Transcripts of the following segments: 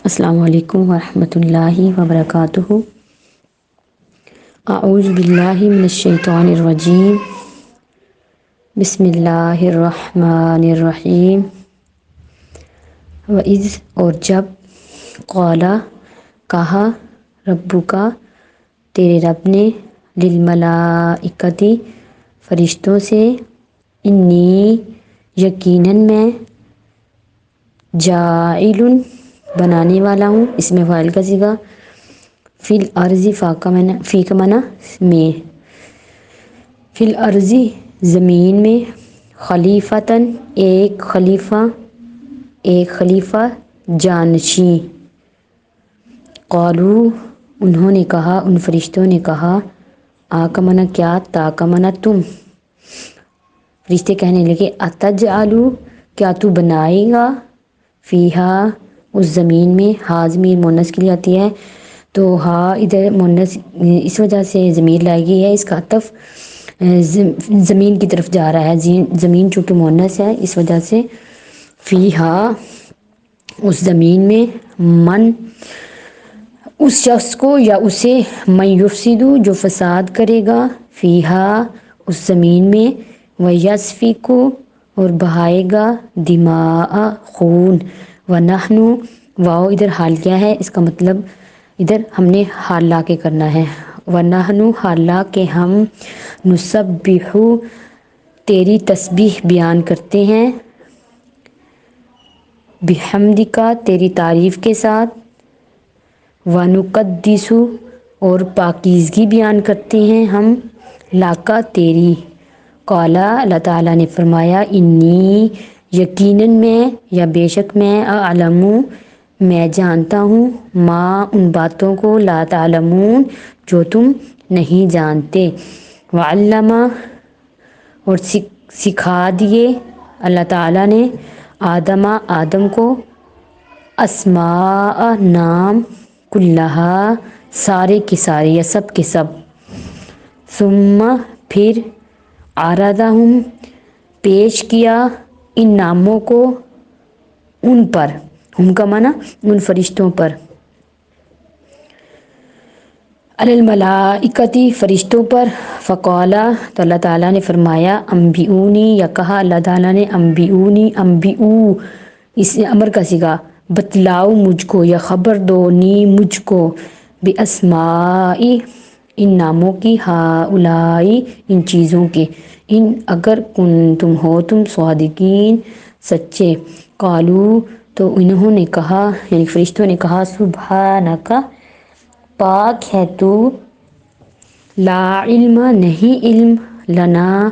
السلام علیکم ورحمۃ اللہ وبرکاتہ۔ اعوذ باللہ من الشیطان الرجیم، بسم اللہ الرحمن الرحیم۔ وَإِذْ اور جب، قَالَ کہا، ربک تیرے رب نے، للملائکۃ فرشتوں سے، انی یقیناً میں، جاعل بنانے والا ہوں، اس میں فاعل کا صیغہ، فی الارض فی کا معنی میں، فی الارض زمین میں، خلیفتاً ایک خلیفہ جانشین۔ قالوا انہوں نے کہا، ان فرشتوں نے کہا، آ کا معنی کیا، تا کا معنی تم۔ فرشتے کہنے لگے، اتجعل کیا تو بنائے گا، فیہا اس زمین میں، ہا ضمیر مؤنث کے لیے آتی ہے، تو ہا ادھر مؤنث اس وجہ سے ضمیر لائی گئی ہے، اس کا عطف زمین کی طرف جا رہا ہے، زمین چونکہ مؤنث ہے اس وجہ سے، فیہا اس زمین میں، من اس شخص کو یا اسے، من یفسد جو فساد کرے گا، فیہا اس زمین میں، ویسفک اور بہائے گا، دماء خون، ونحن واو ادھر حال کیا ہے، اس کا مطلب ادھر ہم نے حال لا کے کرنا ہے، ونحن حال لا کے ہم، نسبح تیری تسبیح بیان کرتے ہیں، بحمدک تیری تعریف کے ساتھ، ونقدس اور پاکیزگی بیان کرتے ہیں ہم، لاکا تیری، قال اللہ تعالیٰ نے فرمایا، انی یقیناً میں یا بے شک میں، اعلم میں جانتا ہوں، ما ان باتوں کو، لا تعلمون جو تم نہیں جانتے، وعلم اور سکھا دیے اللہ تعالیٰ نے، آدم کو، اسماء نام، کلہا سارے کے سارے یا سب کے سب، ثم پھر، عرضہم پیش کیا ان ناموں کو ان پر، ان کا معنی ان فرشتوں پر، علی الملائکۃ فرشتوں پر، فقال تو اللہ تعالیٰ نے فرمایا، انبئونی یا کہا اللہ تعالیٰ نے، انبئونی انبئو اس امر کا صیغہ، بتلاؤ مجھ کو یا خبر دو، نی مجھ کو، باسماء ان ناموں کی، ہؤلاء ان چیزوں کے، ان اگر کنتم ہو تم، صادقین سچے، قالوا تو انہوں نے کہا یعنی فرشتوں نے کہا، سبحانک پاک ہے تو، لا علم نہیں علم، لنا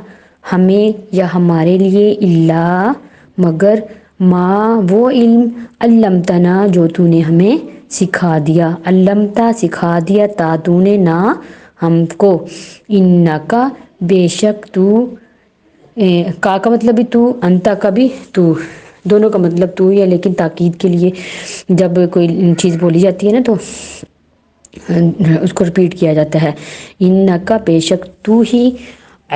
ہمیں یا ہمارے لیے، الا مگر، ما وہ علم، علمتنا جو تو نے ہمیں سکھا دیا، علمتا سکھا دیا، تا تو نے نا ہم کو، انکا بے شک تو، کا مطلب بھی تو، انتا کا بھی تو، دونوں کا مطلب تو ہی ہے، لیکن تاکید کے لیے جب کوئی چیز بولی جاتی ہے نا تو اس کو رپیٹ کیا جاتا ہے، انکا بے شک تو ہی،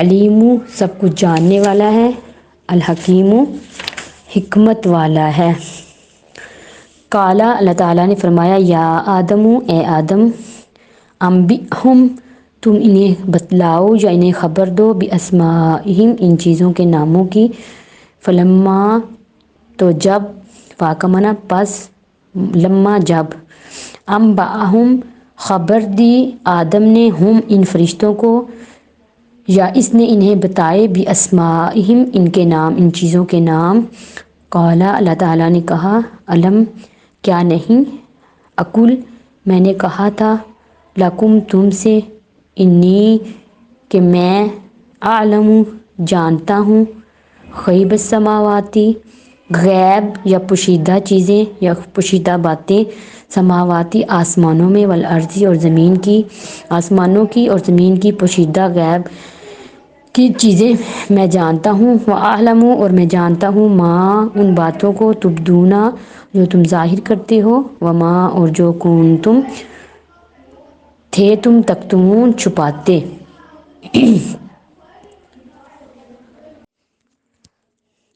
علیم سب کچھ جاننے والا ہے، الحکیم حکمت والا ہے، قال اللہ تعالیٰ نے فرمایا، یا آدم اے آدم، انبئہم تم انہیں بتلاؤ یا انہیں خبر دو، باسمائہم ان چیزوں کے ناموں کی، فلما تو جب، فا کا معنی پس، لما جب، انبأہم خبر دی آدم نے، ہم ان فرشتوں کو، یا اس نے انہیں بتائے، باسمائہم ان کے نام، ان چیزوں کے نام، قال اللہ تعالیٰ نے کہا، الم کیا نہیں، اقول میں نے کہا تھا، لکم تم سے، انی کہ میں، اعلم جانتا ہوں، غیب السماواتی غیب یا پوشیدہ چیزیں یا پوشیدہ باتیں، سماواتی آسمانوں میں، والارض اور زمین کی، آسمانوں کی اور زمین کی پوشیدہ غیب کی چیزیں میں جانتا ہوں، واعلم اور میں جانتا ہوں، ما ان باتوں کو، تبدون جو تم ظاہر کرتے ہو، وما اور جو کنتم تھے تم، تکتمون چھپاتے۔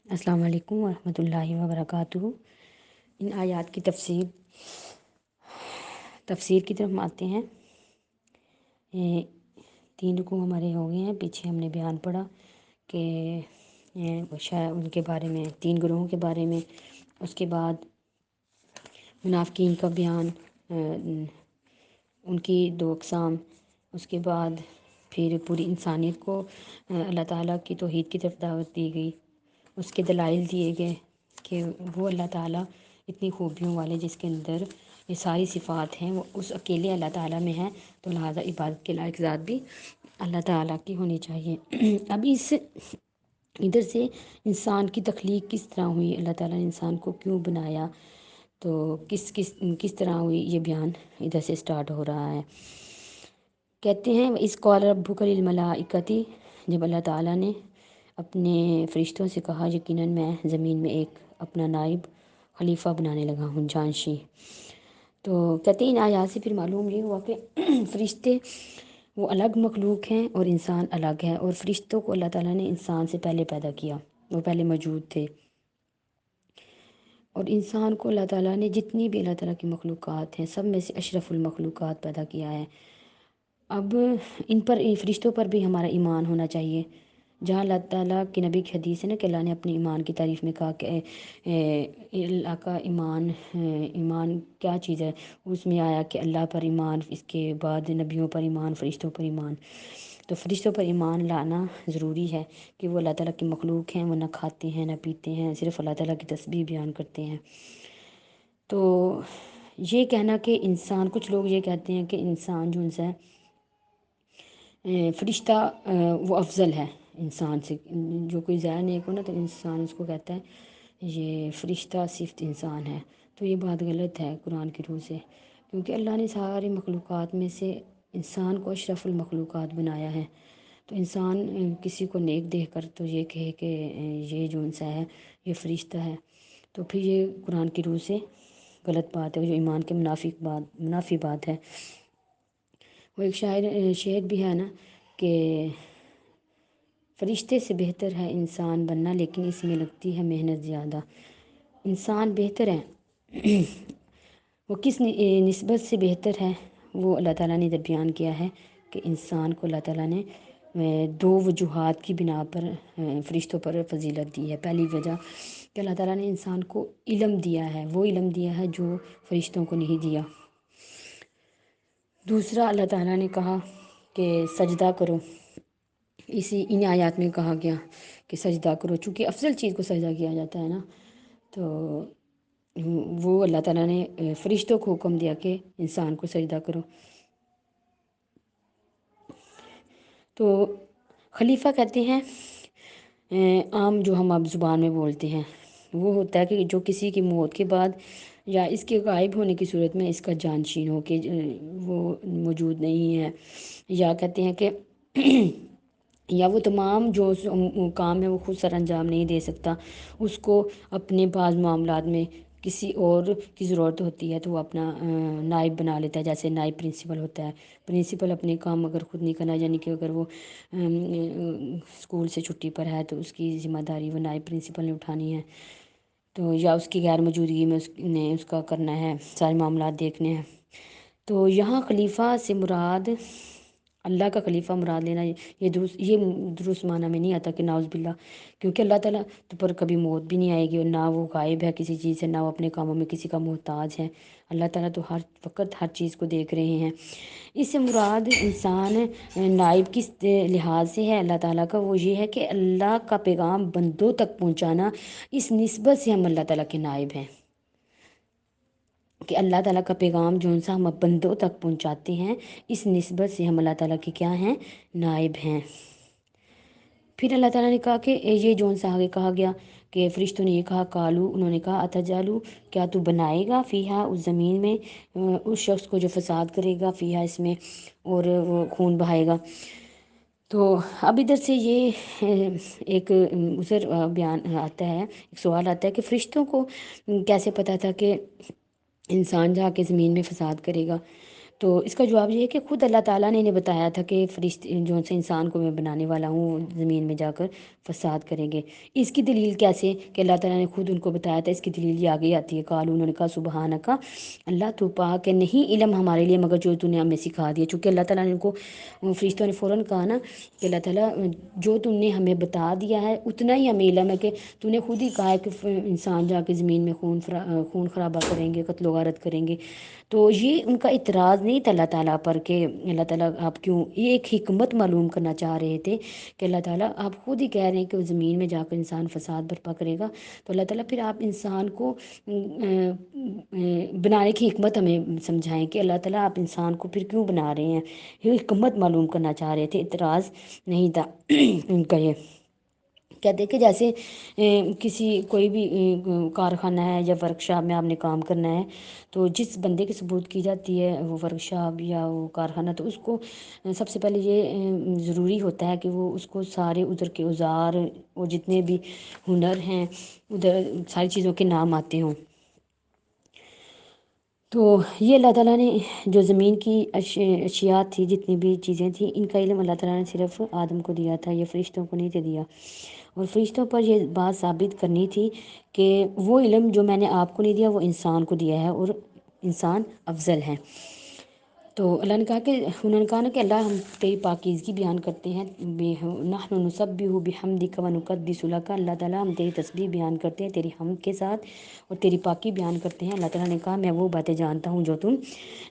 السلام علیکم ورحمۃ اللہ وبرکاتہ۔ ان آیات کی تفسیر تفسیر کی طرف آتے ہیں۔ یہ 3 رکوع ہمارے ہو گئے ہیں، پیچھے ہم نے بیان پڑھا کہ شاید ان کے بارے میں 3 گروہوں کے بارے میں، اس کے بعد منافقین کا بیان، ان کی 2 اقسام، اس کے بعد پھر پوری انسانیت کو اللہ تعالیٰ کی توحید کی طرف دعوت دی گئی، اس کے دلائل دیے گئے کہ وہ اللہ تعالیٰ اتنی خوبیوں والے جس کے اندر یہ ساری صفات ہیں وہ اس اکیلے اللہ تعالیٰ میں ہیں، تو لہٰذا عبادت کے لائق ذات بھی اللہ تعالیٰ کی ہونی چاہیے۔ اب اس ادھر سے انسان کی تخلیق کس طرح ہوئی، اللہ تعالیٰ نے انسان کو کیوں بنایا، تو کس طرح ہوئی، یہ بیان ادھر سے سٹارٹ ہو رہا ہے۔ کہتے ہیں اس قال ربک للملائکۃ، جب اللہ تعالیٰ نے اپنے فرشتوں سے کہا یقیناً میں زمین میں ایک اپنا نائب خلیفہ بنانے لگا ہوں، جانشین۔ تو کہتے ہیں ان آیات سے پھر معلوم یہ ہوا کہ فرشتے وہ الگ مخلوق ہیں اور انسان الگ ہے، اور فرشتوں کو اللہ تعالیٰ نے انسان سے پہلے پیدا کیا، وہ پہلے موجود تھے، اور انسان کو اللہ تعالیٰ نے جتنی بھی اللہ تعالیٰ کی مخلوقات ہیں سب میں سے اشرف المخلوقات پیدا کیا ہے۔ اب ان پر فرشتوں پر بھی ہمارا ایمان ہونا چاہیے، جہاں اللہ تعالیٰ کی نبی کی حدیث ہے نا کہ اللہ نے اپنے ایمان کی تعریف میں کہا کہ اللہ کا ایمان کیا چیز ہے، اس میں آیا کہ اللہ پر ایمان، اس کے بعد نبیوں پر ایمان، فرشتوں پر ایمان۔ تو فرشتوں پر ایمان لانا ضروری ہے کہ وہ اللہ تعالیٰ کی مخلوق ہیں، وہ نہ کھاتے ہیں نہ پیتے ہیں، صرف اللہ تعالیٰ کی تسبیح بیان کرتے ہیں۔ تو یہ کہنا کہ انسان، کچھ لوگ یہ کہتے ہیں کہ انسان جو ہے فرشتہ وہ افضل ہے انسان سے، جو کوئی ضائع نیک ہو نا تو انسان اس کو کہتا ہے یہ فرشتہ صفت انسان ہے، تو یہ بات غلط ہے قرآن کی روح سے، کیونکہ اللہ نے ساری مخلوقات میں سے انسان کو اشرف المخلوقات بنایا ہے، تو انسان کسی کو نیک دیکھ کر تو یہ کہے کہ یہ جو انسان ہے یہ فرشتہ ہے، تو پھر یہ قرآن کی روح سے غلط بات ہے، جو ایمان کے منافی بات ہے۔ وہ ایک شعر بھی ہے نا کہ فرشتے سے بہتر ہے انسان بننا، لیکن اس میں لگتی ہے محنت زیادہ۔ انسان بہتر ہے، وہ کس نسبت سے بہتر ہے، وہ اللہ تعالیٰ نے ادھر بیان کیا ہے کہ انسان کو اللہ تعالیٰ نے 2 وجوہات کی بنا پر فرشتوں پر فضیلت دی ہے۔ پہلی وجہ کہ اللہ تعالیٰ نے انسان کو علم دیا ہے، وہ علم دیا ہے جو فرشتوں کو نہیں دیا۔ دوسرا اللہ تعالیٰ نے کہا کہ سجدہ کرو، ان آیات میں کہا گیا کہ سجدہ کرو، چونکہ افضل چیز کو سجدہ کیا جاتا ہے نا، تو وہ اللہ تعالیٰ نے فرشتوں کو حکم دیا کہ انسان کو سجدہ کرو۔ تو خلیفہ کہتے ہیں عام جو ہم اب زبان میں بولتے ہیں وہ ہوتا ہے کہ جو کسی کی موت کے بعد یا اس کے غائب ہونے کی صورت میں اس کا جانشین ہو کہ وہ موجود نہیں ہے، یا کہتے ہیں کہ یا وہ تمام جو کام ہے وہ خود سر انجام نہیں دے سکتا، اس کو اپنے بعض معاملات میں کسی اور کی ضرورت ہوتی ہے تو وہ اپنا نائب بنا لیتا ہے، جیسے نائب پرنسپل ہوتا ہے۔ پرنسپل اپنے کام اگر خود نہیں کرنا، یعنی کہ اگر وہ اسکول سے چھٹی پر ہے تو اس کی ذمہ داری وہ نائب پرنسپل نے اٹھانی ہے، تو یا اس کی غیر موجودگی میں اس کا کرنا ہے، سارے معاملات دیکھنے ہیں۔ تو یہاں خلیفہ سے مراد اللہ کا خلیفہ مراد لینا یہ درست معنی میں نہیں آتا کہ نعوذ باللہ، کیونکہ اللہ تعالیٰ پر کبھی موت بھی نہیں آئے گی، اور نہ وہ غائب ہے کسی چیز سے، نہ وہ اپنے کاموں میں کسی کا محتاج ہے، اللہ تعالیٰ تو ہر وقت ہر چیز کو دیکھ رہے ہیں۔ اس سے مراد انسان نائب کس لحاظ سے ہے اللہ تعالیٰ کا، وہ یہ ہے کہ اللہ کا پیغام بندوں تک پہنچانا، اس نسبت سے ہم اللہ تعالیٰ کے نائب ہیں کہ اللہ تعالیٰ کا پیغام جو ہم بندوں تک پہنچاتے ہیں، اس نسبت سے ہم اللہ تعالیٰ کے کیا ہیں، نائب ہیں۔ پھر اللہ تعالیٰ نے کہا کہ یہ جو سا آگے کہا گیا کہ فرشتوں نے یہ کہا، کالو انہوں نے کہا اتجالو کیا تو بنائے گا فیہا اس زمین میں اس شخص کو جو فساد کرے گا، فیہا اس میں اور وہ خون بہائے گا۔ تو اب ادھر سے یہ ایک ازر بیان آتا ہے، ایک سوال آتا ہے کہ فرشتوں کو کیسے پتہ تھا کہ انسان جا کے زمین میں فساد کرے گا؟ تو اس کا جواب یہ ہے کہ خود اللہ تعالیٰ نے انہیں بتایا تھا کہ فرشتے جو سے انسان کو میں بنانے والا ہوں زمین میں جا کر فساد کریں گے۔ اس کی دلیل کیسے کہ اللہ تعالیٰ نے خود ان کو بتایا تھا، اس کی دلیل یہ آگے آتی ہے۔ قالوا، انہوں نے کہا سبحانک، اللہ تو پاک ہے، نہیں علم ہمارے لیے مگر جو تو نے ہمیں سکھا دیا۔ چونکہ اللہ تعالیٰ نے ان کو، فرشتوں نے فوراً کہا نا کہ اللہ تعالیٰ جو تم نے ہمیں بتا دیا ہے اتنا ہی ہمیں علم ہے، کہ تو نے خود ہی کہا ہے کہ انسان جا کے زمین میں خون خرابہ کریں گے، قتل و غارت کریں گے۔ تو یہ ان کا اعتراض نہیں تھا اللہ تعالیٰ پر کہ اللہ تعالیٰ آپ کیوں، یہ ایک حکمت معلوم کرنا چاہ رہے تھے کہ اللہ تعالیٰ آپ خود ہی کہہ رہے ہیں کہ وہ زمین میں جا کر انسان فساد برپا کرے گا، تو اللہ تعالیٰ پھر آپ انسان کو بنانے کی حکمت ہمیں سمجھائیں کہ اللہ تعالیٰ آپ انسان کو پھر کیوں بنا رہے ہیں۔ یہ حکمت معلوم کرنا چاہ رہے تھے، اعتراض نہیں تھا ان کا۔ یہ کہتے ہیں کہ جیسے کسی کوئی بھی کارخانہ ہے یا ورکشاپ میں آپ نے کام کرنا ہے، تو جس بندے کے ثبوت کی جاتی ہے وہ ورکشاپ یا وہ کارخانہ، تو اس کو سب سے پہلے یہ ضروری ہوتا ہے کہ وہ اس کو سارے ادھر کے اوزار اور جتنے بھی ہنر ہیں ادھر ساری چیزوں کے نام آتے ہوں۔ تو یہ اللہ تعالیٰ نے جو زمین کی اشیاء تھی، جتنی بھی چیزیں تھیں، ان کا علم اللہ تعالیٰ نے صرف آدم کو دیا تھا، یہ فرشتوں کو نہیں تھا دیا۔ اور فرشتوں پر یہ بات ثابت کرنی تھی کہ وہ علم جو میں نے آپ کو نہیں دیا وہ انسان کو دیا ہے، اور انسان افضل ہے۔ تو اللہ نے کہا کہ انہوں نے کہا نا کہ اللہ ہم تیری پاکیزگی بیان کرتے ہیں، نحن نسبح بحمدک ونقدس لک، اللہ تعالیٰ ہم تیری تسبیح بیان کرتے ہیں تیری حمد کے ساتھ اور تیری پاکی بیان کرتے ہیں۔ اللہ تعالیٰ نے کہا میں وہ باتیں جانتا ہوں جو تم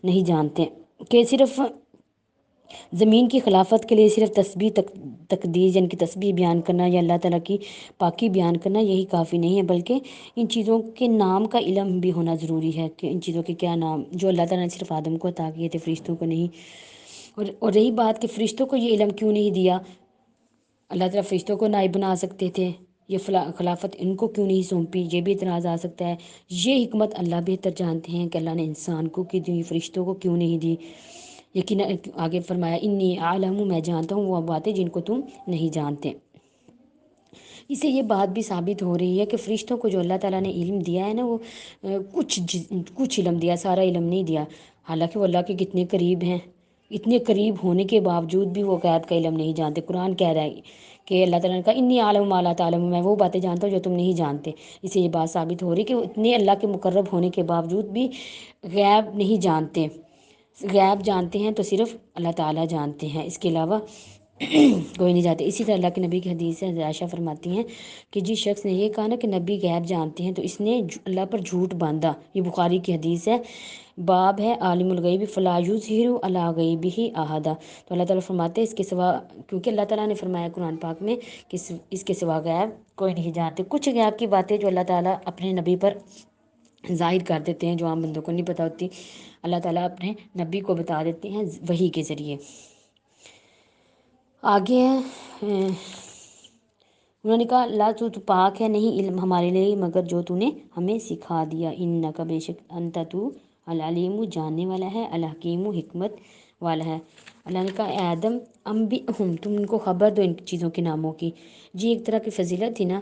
نہیں جانتے، کہ صرف زمین کی خلافت کے لیے صرف تسبیح تقدیس یعنی کہ تسبیح بیان کرنا یا اللہ تعالیٰ کی پاکی بیان کرنا یہی کافی نہیں ہے، بلکہ ان چیزوں کے نام کا علم بھی ہونا ضروری ہے کہ ان چیزوں کے کیا نام، جو اللہ تعالیٰ نے صرف آدم کو عطا کیے تھے، فرشتوں کو نہیں۔ اور رہی بات کہ فرشتوں کو یہ علم کیوں نہیں دیا، اللہ تعالیٰ فرشتوں کو نائب بنا سکتے تھے، یہ خلافت ان کو کیوں نہیں سونپی، یہ بھی اعتراض آ سکتا ہے۔ یہ حکمت اللہ بہتر جانتے ہیں کہ اللہ نے انسان کو کیوں دی، فرشتوں کو کیوں نہیں دی۔ یقیناً آگے فرمایا انی عالم، میں جانتا ہوں وہ باتیں جن کو تم نہیں جانتے۔ اس سے یہ بات بھی ثابت ہو رہی ہے کہ فرشتوں کو جو اللہ تعالیٰ نے علم دیا ہے نا، وہ کچھ علم دیا، سارا علم نہیں دیا۔ حالانکہ وہ اللہ کے کتنے قریب ہیں، اتنے قریب ہونے کے باوجود بھی وہ غیب کا علم نہیں جانتے۔ قرآن کہہ رہا ہے کہ اللہ تعالیٰ نے کہا انی عالم ما لا تعلمون، میں وہ باتیں جانتا ہوں جو تم نہیں جانتے۔ اس سے یہ بات ثابت ہو رہی ہے کہ وہ اتنے اللہ کے مقرب ہونے کے باوجود بھی غیب نہیں جانتے۔ غیب جانتے ہیں تو صرف اللہ تعالیٰ جانتے ہیں، اس کے علاوہ کوئی نہیں جانتے۔ اسی طرح اللہ کے نبی کی حدیث ہے، عائشہ فرماتی ہیں کہ جس شخص نے یہ کہا نا کہ نبی غیب جانتے ہیں تو اس نے اللہ پر جھوٹ باندھا۔ یہ بخاری کی حدیث ہے، باب ہے عالم الغیب فلا یظہر علی غیبہ احدا۔ تو اللہ تعالیٰ فرماتے ہیں اس کے سوا، کیونکہ اللہ تعالیٰ نے فرمایا قرآن پاک میں کہ اس کے سوا غیب کوئی نہیں جانتے۔ کچھ غیب کی باتیں جو اللہ تعالیٰ اپنے نبی پر ظاہر کر دیتے ہیں، جو عام بندوں کو نہیں پتہ ہوتی، اللہ تعالیٰ اپنے نبی کو بتا دیتے ہیں وحی کے ذریعے۔ آگے ہے انہوں نے کہا اللہ تو پاک ہے، نہیں علم ہمارے لیے مگر جو تو نے ہمیں سکھا دیا، انک بے شک انت تو العلیم جاننے والا ہے، الحکیم حکمت والا ہے۔ اللہ نے کہا اے آدم انبئہم، تم ان کو خبر دو ان چیزوں کے ناموں کی۔ جی ایک طرح کی فضیلت تھی نا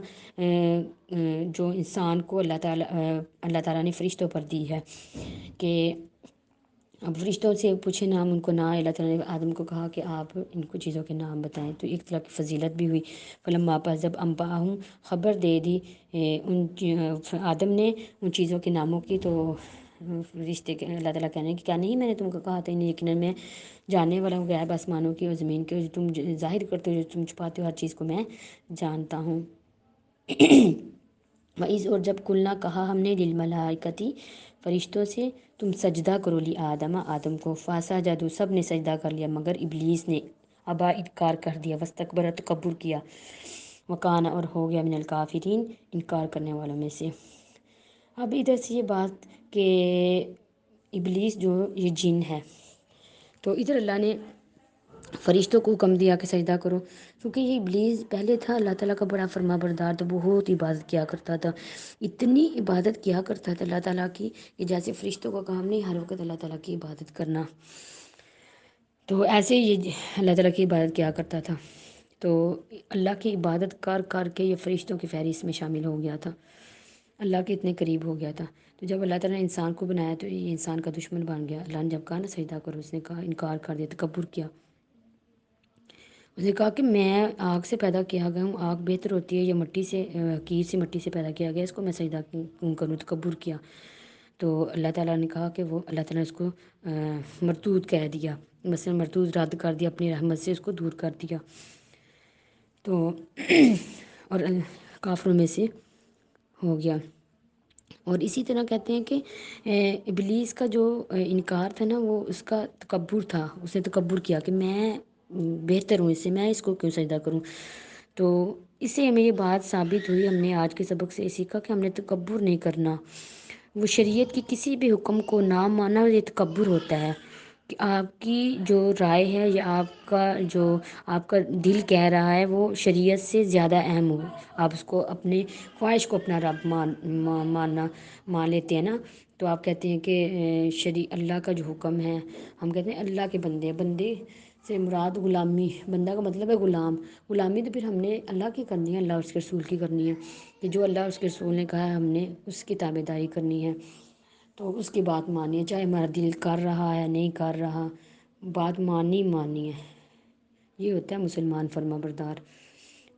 جو انسان کو اللہ تعالیٰ نے فرشتوں پر دی ہے، کہ اب فرشتوں سے پوچھے نام ان کو نہ، اللہ تعالیٰ نے آدم کو کہا کہ آپ ان کو چیزوں کے نام بتائیں، تو ایک طرح کی فضیلت بھی ہوئی۔ فلما پس جب انباہم خبر دے دی آدم نے ان چیزوں کے ناموں کی، تو رشتے کے اللہ تعالیٰ کہنے کہ کیا نہیں میں نے تم کو کہا تھا، یقیناً میں جاننے والا ہوں غیب آسمانوں کی اور زمین کی، جو تم ظاہر کرتے ہو جو تم چھپاتے ہو ہر چیز کو میں جانتا ہوں۔ وَإِذْ اور جب قُلْنَا کہا ہم نے للملائکتی فرشتوں سے تم سجدہ کرو آدم کو، فسجدوا سب نے سجدہ کر لیا مگر ابلیس نے ابا انکار کر دیا، واستکبر تکبر کیا، وکان اور ہو گیا من الکافرین انکار کرنے والوں میں سے۔ اب ادھر سے یہ بات کہ ابلیس جو یہ جن ہے، تو ادھر اللہ نے فرشتوں کو حکم دیا کہ سجدہ کرو، کیونکہ یہ ابلیس پہلے تھا اللہ تعالیٰ کا بڑا فرما بردار، تو بہت عبادت کیا کرتا تھا، اتنی عبادت کیا کرتا تھا اللہ تعالیٰ کی کہ جیسے فرشتوں کا کام نہیں ہر وقت اللہ تعالیٰ کی عبادت کرنا، تو ایسے یہ اللہ تعالیٰ کی عبادت کیا کرتا تھا۔ تو اللہ کی عبادت کر کر کے یہ فرشتوں کی فہرست میں شامل ہو گیا تھا، اللہ کے اتنے قریب ہو گیا تھا۔ تو جب اللہ تعالیٰ نے انسان کو بنایا تو یہ انسان کا دشمن بن گیا. اللہ نے جب کہا نا سجدہ کرو، اس نے کہا انکار کر دیا، تکبر کیا. اس نے کہا کہ میں آگ سے پیدا کیا گیا ہوں، آگ بہتر ہوتی ہے یا مٹی سے، کیر سے مٹی سے پیدا کیا گیا، اس کو میں سجدہ کیوں کروں، تکبر کیا. تو اللہ تعالیٰ نے کہا کہ وہ اللہ تعالیٰ نے اس کو مردود کہہ دیا، مثلا مردود رد کر دیا، اپنی رحمت سے اس کو دور کر دیا. تو اور کافروں میں سے ہو گیا. اور اسی طرح کہتے ہیں کہ ابلیس کا جو انکار تھا نا، وہ اس کا تکبر تھا. اس نے تکبر کیا کہ میں بہتر ہوں اس سے، میں اس کو کیوں سجدہ کروں. تو اس سے ہمیں یہ بات ثابت ہوئی، ہم نے آج کے سبق سے یہ سیکھا کہ ہم نے تکبر نہیں کرنا. وہ شریعت کی کسی بھی حکم کو نہ ماننا یہ تکبر ہوتا ہے. کہ آپ کی جو رائے ہے یا آپ کا دل کہہ رہا ہے وہ شریعت سے زیادہ اہم ہو، آپ اس کو اپنے خواہش کو اپنا رب مان لیتے ہیں نا. تو آپ کہتے ہیں کہ اللہ کا جو حکم ہے، ہم کہتے ہیں اللہ کے بندے سے مراد غلامی. بندہ کا مطلب ہے غلام. غلامی تو پھر ہم نے اللہ کی کرنی ہے، اللہ اس کے رسول کی کرنی ہے. کہ جو اللہ اس کے رسول نے کہا ہے ہم نے اس کی تابع داری کرنی ہے. تو اس کی بات مانی ہے، چاہے ہمارا دل کر رہا ہے نہیں کر رہا، بات مانی ہے. یہ ہوتا ہے مسلمان فرما بردار.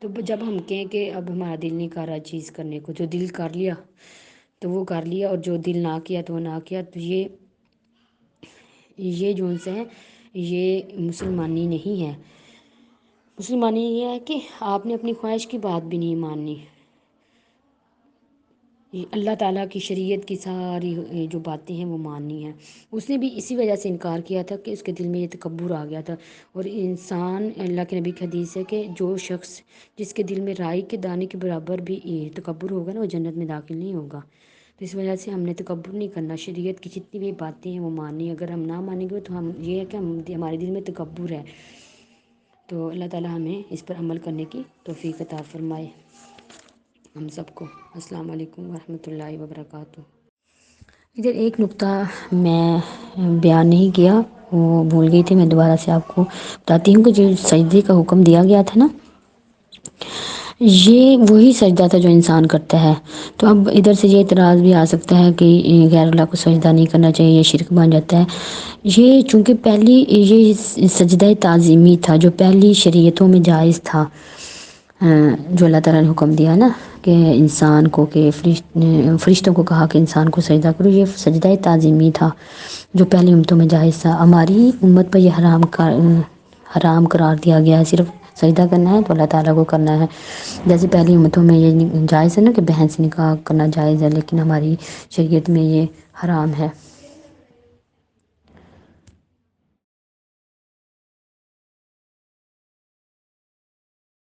تو جب ہم کہیں کہ اب ہمارا دل نہیں کر رہا چیز کرنے کو، جو دل کر لیا تو وہ کر لیا، اور جو دل نہ کیا تو وہ نہ کیا. تو یہ جو ان سے ہے یہ مسلمانی نہیں ہے. مسلمانی یہ ہے کہ آپ نے اپنی خواہش کی بات بھی نہیں ماننی. اللہ تعالیٰ کی شریعت کی ساری جو باتیں ہیں وہ ماننی ہیں. اس نے بھی اسی وجہ سے انکار کیا تھا کہ اس کے دل میں یہ تکبر آ گیا تھا. اور انسان، اللہ کے نبی کی حدیث ہے کہ جو شخص جس کے دل میں رائی کے دانے کے برابر بھی تکبر ہوگا نا، وہ جنت میں داخل نہیں ہوگا. تو اس وجہ سے ہم نے تکبر نہیں کرنا، شریعت کی جتنی بھی باتیں ہیں وہ ماننی. اگر ہم نہ مانیں گے تو ہم یہ ہے کہ ہمارے دل میں تکبر ہے. تو اللہ تعالیٰ ہمیں اس پر عمل کرنے کی توفیق عطا فرمائے ہم سب کو. السلام علیکم ورحمۃ اللہ وبرکاتہ. ادھر ایک نقطہ میں بیان نہیں کیا، وہ بھول گئی تھی، میں دوبارہ سے آپ کو بتاتی ہوں کہ جو سجدے کا حکم دیا گیا تھا نا، یہ وہی سجدہ تھا جو انسان کرتا ہے. تو اب ادھر سے یہ اعتراض بھی آ سکتا ہے کہ غیر اللہ کو سجدہ نہیں کرنا چاہیے، یہ شرک بن جاتا ہے. یہ چونکہ پہلی یہ سجدہ تعظیمی تھا جو پہلی شریعتوں میں جائز تھا، جو اللہ تعالیٰ نے حکم دیا نا کہ انسان کو، کہ فرشتوں کو کہا کہ انسان کو سجدہ کرو. یہ سجدہ تعظیمی تھا جو پہلی امتوں میں جائز تھا. ہماری امت پر یہ حرام قرار دیا گیا ہے. صرف سجدہ کرنا ہے تو اللہ تعالیٰ کو کرنا ہے. جیسے پہلی امتوں میں یہ جائز ہے نا کہ بہن سے نکاح کرنا جائز ہے، لیکن ہماری شریعت میں یہ حرام ہے.